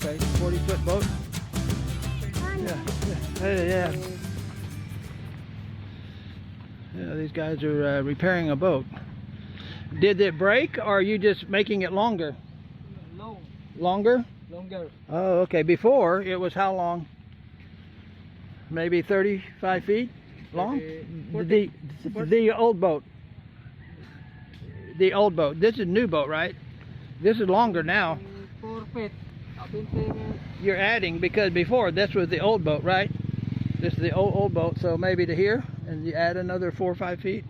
okay, 40-foot boat. Yeah. Yeah, these guys are repairing a boat. Did it break, or are you just making it longer? Long. Longer? Longer. Oh, okay. Before, it was how long? Maybe 35 feet long? 40. The old boat. The old boat. This is a new boat, right? This is longer now. 4 feet. You're adding, because before, this was the old boat, right? This is the old boat, so maybe to here, and you add another 4 or 5 feet.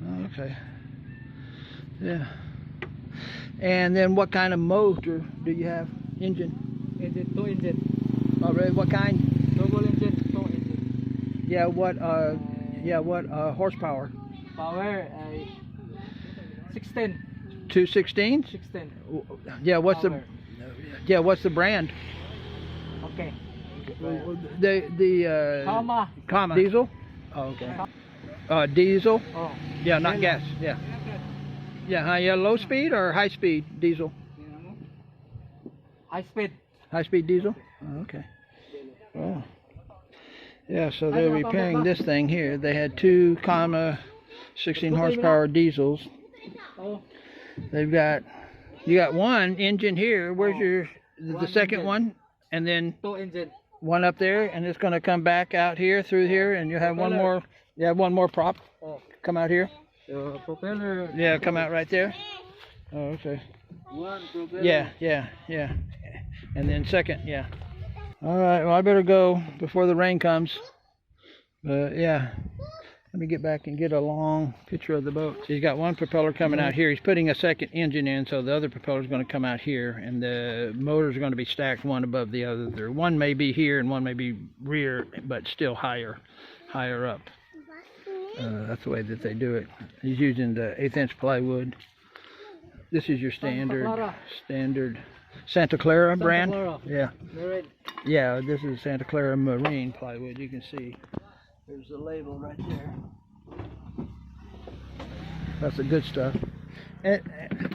Oh, okay. Yeah. And then what kind of motor do you have? Engine? Engine, 2 engine. Oh, really? What kind? Double engine, 2 engine. Yeah, what horsepower? Power, 16. 216? 16. Yeah, what's Power. what's the brand? Okay. The Comma. diesel? Oh, okay. Diesel? Oh. Yeah, not gas. Yeah. Yeah, low speed or high speed diesel? High speed. High speed diesel? Oh, okay. Oh. Yeah, so they're repairing this thing here. They had 2,16 horsepower diesels. Oh. You got one engine here. Where's the second engine. one? And then 2 engine. one up there, and it's going to come back out here through here, and you have one more. You have one more prop come out here. Propeller. Yeah, come out right there. Oh, okay. One propeller. Yeah. And then second, yeah. All right, well, I better go before the rain comes. But yeah, let me get back and get a long picture of the boat. So he's got one propeller coming out here. He's putting a second engine in, so the other propeller is going to come out here, and the motors are going to be stacked one above the other. One may be here and one may be rear, but still higher up. That's the way that they do it. He's using the 1/8" plywood. This is your standard Santa Clara brand. Clara. Yeah. Marine. Yeah, this is Santa Clara Marine plywood. You can see there's the label right there. That's the good stuff. And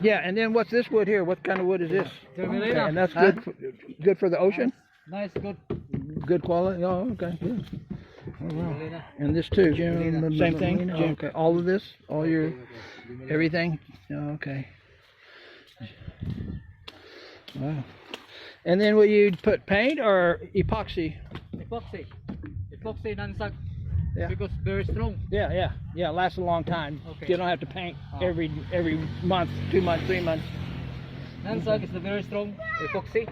yeah, and then what's this wood here? What kind of wood is this? Okay, and that's good for the ocean? Nice, good. Good quality? Oh, okay, good. Oh, wow. And this too, same thing? Okay, all of this? All your, everything? Oh, okay. Wow. And then will you put paint or epoxy? Epoxy non-suck. Yeah. Because very strong. Yeah, lasts a long time. Okay. You don't have to paint every month, 2 months, 3 months. Non-suck is the very strong epoxy.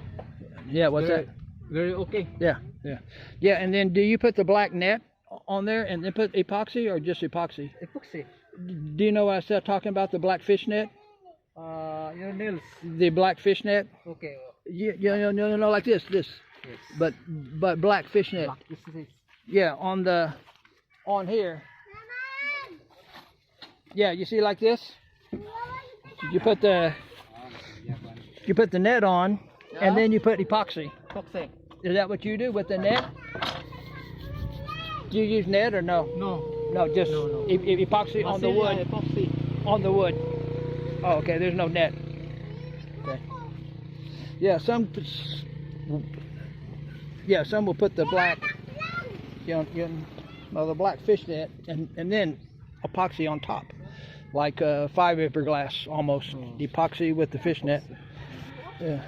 Yeah, what's that? Very okay. Yeah, and then do you put the black net on there and then put epoxy, or just epoxy? Epoxy. Do you know what I said talking about, the black fish net? Your nails. The black fish net? Okay. No, like this. Yes. But black fish net. Black, this is. Yeah, on here. Yeah, you see like this? You put the net on, and then you put epoxy. Epoxy. Is that what you do with the net? Do you use net or no? No, just epoxy on the wood. Epoxy. On the wood. Oh, okay. There's no net. Okay. Yeah, some will put the black, the black fish net, and then epoxy on top, like fiberglass almost. Epoxy with the fish net. Yeah.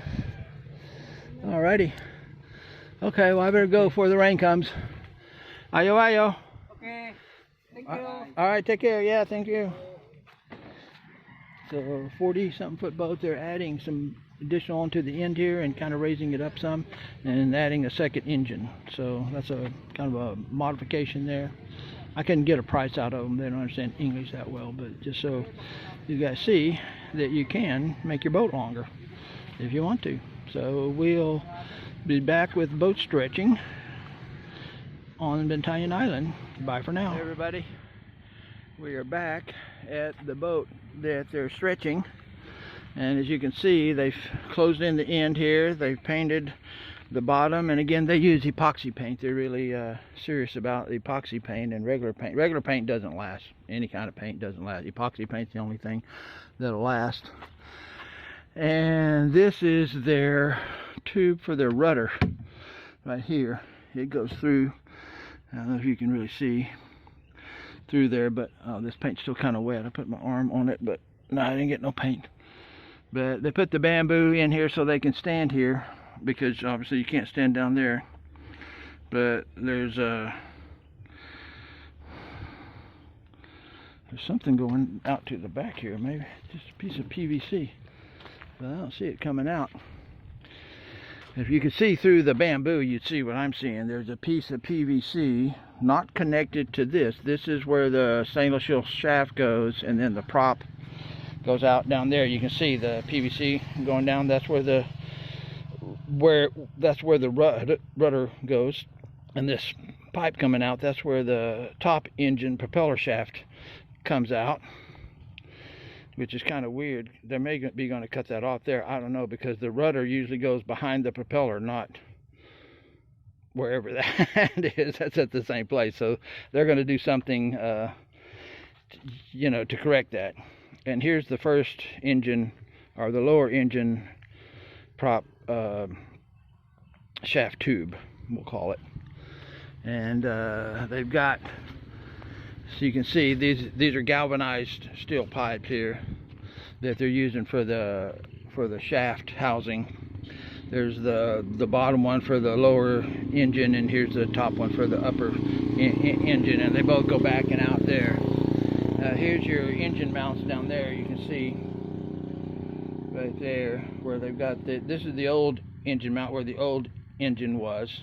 Alrighty. Okay, well I better go before the rain comes. Ayo. Okay. Thank you. Alright, take care. Yeah, thank you. So 40-something foot boat, they're adding some additional onto the end here and kind of raising it up some and adding a second engine. So that's a kind of a modification there. I couldn't get a price out of them. They don't understand English that well, but just so you guys see that you can make your boat longer if you want to. So we'll be back with boat stretching on Bantayan Island. Bye for now. Hey everybody, we are back at the boat that they're stretching, and as you can see, they've closed in the end here. They've painted the bottom, and again, they use epoxy paint. They're really serious about the epoxy paint and regular paint. Regular paint doesn't last. Any kind of paint doesn't last. Epoxy paint's the only thing that'll last. And this is their tube for their rudder right here. It goes through, I don't know if you can really see through there, but this paint's still kind of wet. I put my arm on it, but no, I didn't get no paint. But they put the bamboo in here so they can stand here, because obviously you can't stand down there. But there's something going out to the back here, maybe just a piece of PVC, but I don't see it coming out. If you could see through the bamboo, you'd see what I'm seeing. There's a piece of PVC not connected to this. This is where the stainless steel shaft goes, and then the prop goes out down there. You can see the PVC going down. That's where the rudder goes, and this pipe coming out, that's where the top engine propeller shaft comes out, which is kind of weird. They may be going to cut that off there. I don't know, because the rudder usually goes behind the propeller, not wherever that is. That's at the same place. So they're going to do something, you know, to correct that. And here's the first engine, or the lower engine prop shaft tube, we'll call it. And they've got, so you can see these are galvanized steel pipes here that they're using for the shaft housing. There's the bottom one for the lower engine, and here's the top one for the upper engine, and they both go back and out there. Here's your engine mounts down there. You can see right there where they've got this is the old engine mount where the old engine was,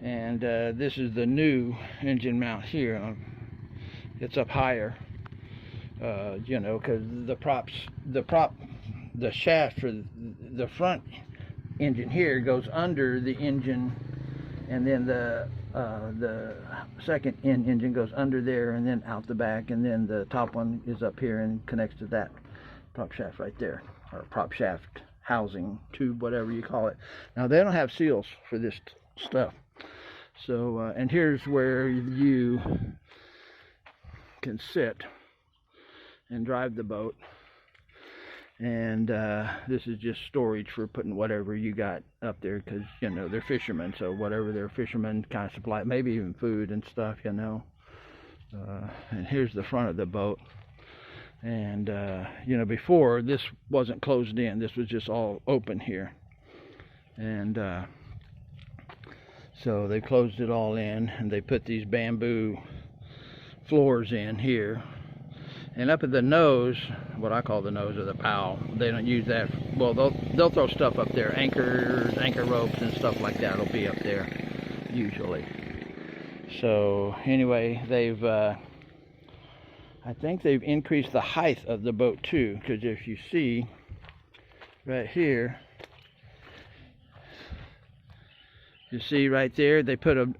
and this is the new engine mount here. It's up higher, you know, because the shaft for the front engine here goes under the engine, and then the second engine goes under there and then out the back, and then the top one is up here and connects to that prop shaft right there, or prop shaft housing tube, whatever you call it. Now they don't have seals for this stuff, so and here's where you can sit and drive the boat, and this is just storage for putting whatever you got up there, because you know they're fishermen, so whatever their fishermen kind of supply, maybe even food and stuff, you know. And here's the front of the boat, and you know, before this wasn't closed in, this was just all open here, and so they closed it all in, and they put these bamboo floors in here. And up at the nose, what I call the nose of the bow, they don't use that. Well, they'll throw stuff up there, anchors, anchor ropes, and stuff like that will be up there usually. So anyway, they've I think they've increased the height of the boat too, because if you see right here, you see right there, they put a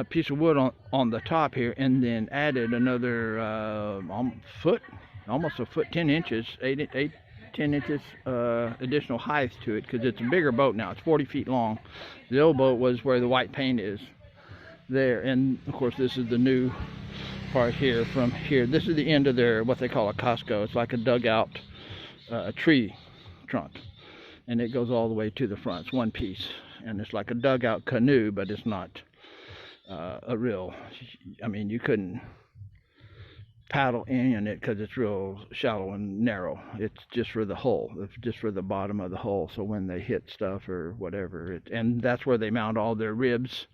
piece of wood on the top here, and then added another almost a foot 10 inches, 10 inches additional height to it, because it's a bigger boat now. It's 40 feet long. The old boat was where the white paint is there, and of course this is the new part here. From here, this is the end of their, what they call a Costco. It's like a dugout tree trunk, and it goes all the way to the front. It's one piece, and it's like a dugout canoe, but it's not a real, I mean, you couldn't paddle in it because it's real shallow and narrow. It's just for the hull. It's just for the bottom of the hull, so when they hit stuff or whatever, and that's where they mount all their ribs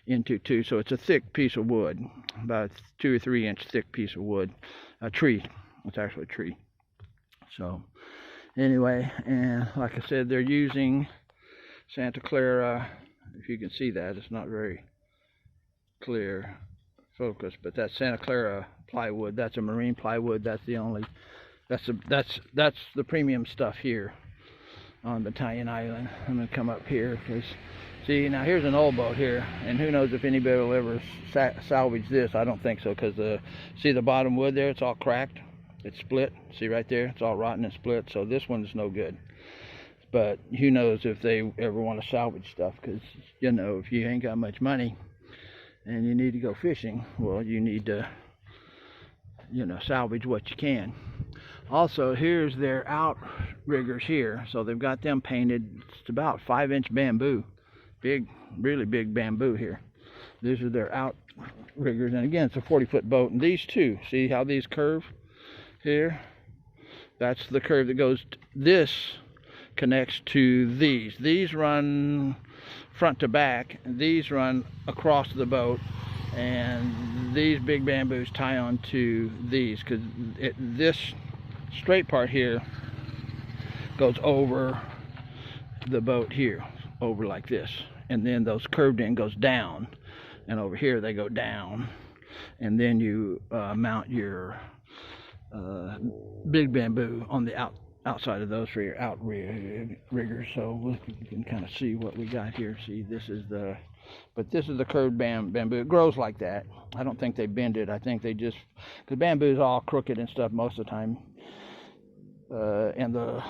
into too. So it's a thick piece of wood, about 2 or 3 inch thick piece of wood, a tree. It's actually a tree. So anyway, and like I said, they're using Santa Clara. If you can see that, it's not very clear focus, but that's Santa Clara plywood. That's a marine plywood. That's the only, that's the premium stuff here on Bantayan Island. I'm gonna come up here, because see, now here's an old boat here, and who knows if anybody will ever salvage this. I don't think so, because see the bottom wood there, it's all cracked, it's split. See right there, it's all rotten and split. So this one is no good. But who knows if they ever want to salvage stuff, because you know, if you ain't got much money and you need to go fishing, well, you need to, you know, salvage what you can. Also, here's their outriggers here. So they've got them painted. It's about 5-inch bamboo. Big, really big bamboo here. These are their outriggers. And again, it's a 40-foot boat. And these two, see how these curve here? That's the curve that goes, this connects to these. These run front to back. And these run across the boat. And these big bamboos tie on to these, because this straight part here goes over the boat here, over like this, and then those curved in goes down, and over here they go down, and then you mount your big bamboo on the outside of those for your outriggers. So you can kind of see what we got here. See, this is the curved bamboo. It grows like that. I don't think they bend it. I think they just, because bamboo is all crooked and stuff most of the time, and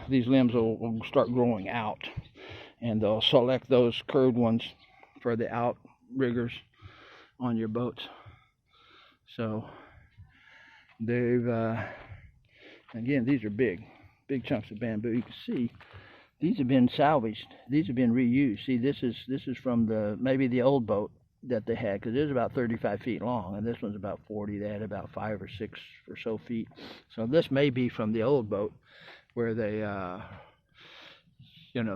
these limbs will start growing out, and they'll select those curved ones for the outriggers on your boats. So they've again, these are big chunks of bamboo. You can see these have been salvaged. These have been reused. See, this is from maybe the old boat that they had, because it was about 35 feet long, and this one's about 40. They had about 5 or 6 or so feet. So this may be from the old boat where they,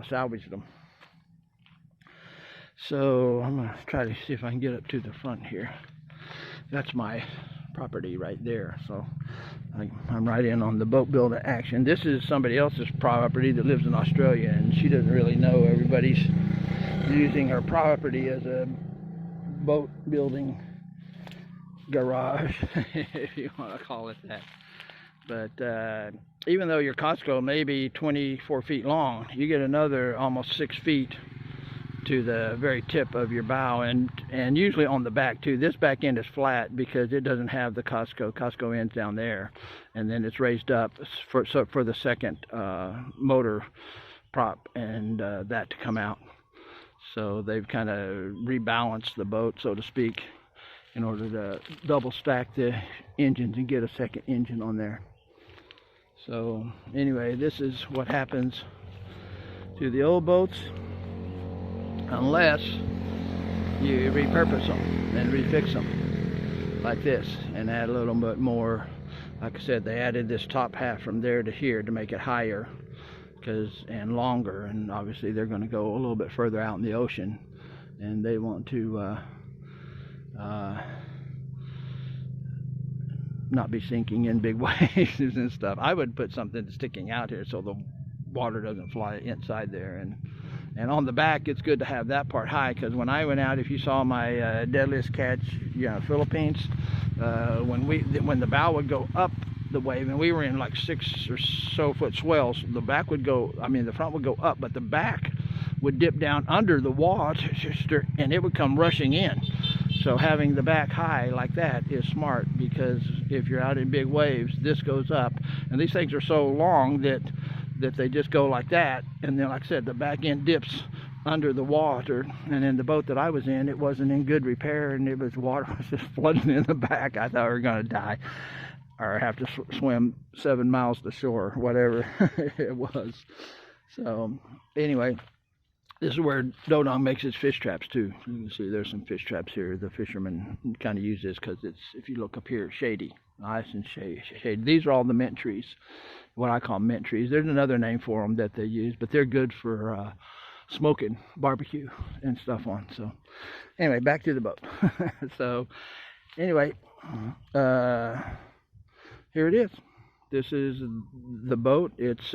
salvaged them. So I'm gonna try to see if I can get up to the front here. That's my property right there. So I'm right in on the boat building action. This is somebody else's property that lives in Australia, and she doesn't really know everybody's using her property as a boat building garage, if you want to call it that. But even though your Costco may be 24 feet long, you get another almost 6 feet to the very tip of your bow, and usually on the back too. This back end is flat because it doesn't have the Costco ends down there, and then it's raised up for the second motor prop and that to come out. So they've kind of rebalanced the boat, so to speak, in order to double stack the engines and get a second engine on there. So anyway, this is what happens to the old boats unless you repurpose them and refix them like this and add a little bit more. Like I said, they added this top half from there to here to make it higher and longer, and obviously they're going to go a little bit further out in the ocean, and they want to not be sinking in big waves and stuff. I would put something sticking out here so the water doesn't fly inside there, and on the back it's good to have that part high, because when I went out, if you saw my deadliest catch, Philippines, when the bow would go up the wave, and we were in like 6 or so foot swells, the front would go up, but the back would dip down under the water and it would come rushing in. So having the back high like that is smart, because if you're out in big waves, this goes up, and these things are so long that they just go like that, and then, like I said, the back end dips under the water. And in the boat that I was in, it wasn't in good repair, and water was just flooding in the back. I thought we were going to die or have to swim 7 miles to shore, whatever it was. So anyway, this is where Dodong makes his fish traps too. You can see there's some fish traps here. The fishermen kind of use this because it's, if you look up here, shady, nice and shady. These are all the mint trees, what I call mint trees. There's another name for them that they use, but they're good for smoking barbecue and stuff on. So anyway, back to the boat. So anyway, here it is. This is the boat. It's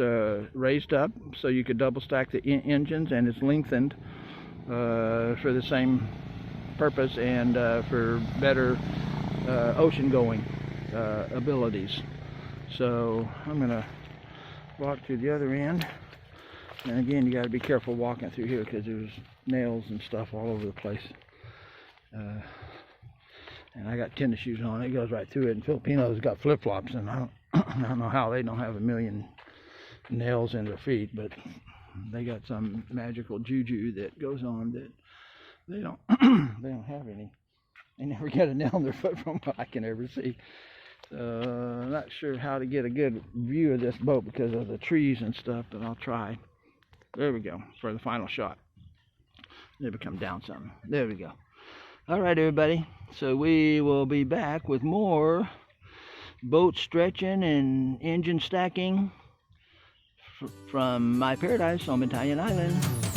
raised up so you could double stack the engines, and it's lengthened for the same purpose and for better ocean going abilities. So I'm gonna walk to the other end, and again, you got to be careful walking through here because there's nails and stuff all over the place. And I got tennis shoes on. It goes right through it. And Filipinos got flip-flops, and I don't know how they don't have a million nails in their feet, but they got some magical juju that goes on that they don't they don't have any. They never get a nail in their foot from what I can ever see. Not sure how to get a good view of this boat because of the trees and stuff, but I'll try. There we go for the final shot. Maybe come down some. There we go. All right, everybody. So we will be back with more boat stretching and engine stacking from my paradise on Bantayan Island.